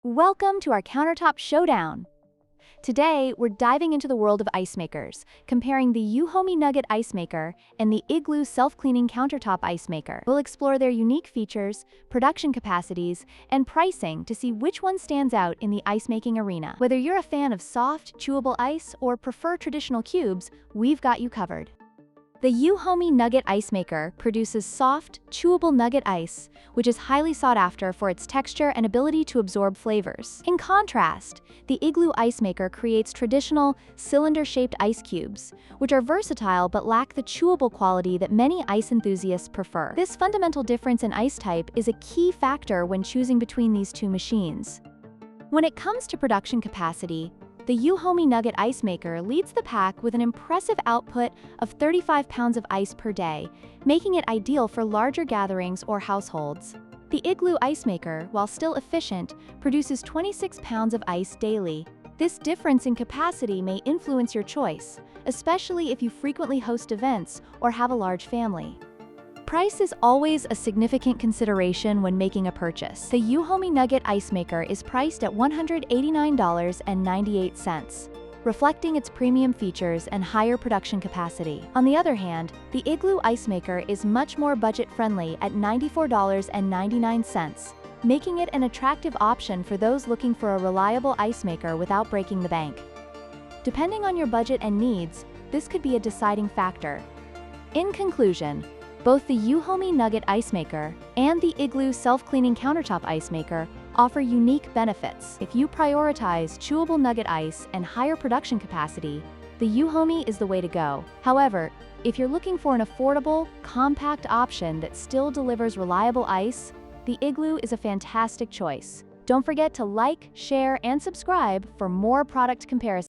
Welcome to our Countertop Showdown. Today, we're diving into the world of ice makers, comparing the EUHOMY Nugget Ice Maker and the Igloo self-cleaning countertop ice maker. We'll explore their unique features, production capacities, and pricing to see which one stands out in the ice-making arena. Whether you're a fan of soft, chewable ice or prefer traditional cubes, we've got you covered. The EUHOMY Nugget Ice Maker produces soft, chewable nugget ice, which is highly sought after for its texture and ability to absorb flavors. In contrast, the Igloo Ice Maker creates traditional, cylinder-shaped ice cubes, which are versatile but lack the chewable quality that many ice enthusiasts prefer. This fundamental difference in ice type is a key factor when choosing between these two machines. When it comes to production capacity, the EUHOMY Nugget Ice Maker leads the pack with an impressive output of 35 pounds of ice per day, making it ideal for larger gatherings or households. The Igloo Ice Maker, while still efficient, produces 26 pounds of ice daily. This difference in capacity may influence your choice, especially if you frequently host events or have a large family. Price is always a significant consideration when making a purchase. The EUHOMY Nugget Ice Maker is priced at $189.98, reflecting its premium features and higher production capacity. On the other hand, the Igloo Ice Maker is much more budget-friendly at $94.99, making it an attractive option for those looking for a reliable ice maker without breaking the bank. Depending on your budget and needs, this could be a deciding factor. In conclusion, both the EUHOMY Nugget Ice Maker and the Igloo self-cleaning countertop ice maker offer unique benefits. If you prioritize chewable nugget ice and higher production capacity, the EUHOMY is the way to go. However, if you're looking for an affordable, compact option that still delivers reliable ice, the Igloo is a fantastic choice. Don't forget to like, share, and subscribe for more product comparisons.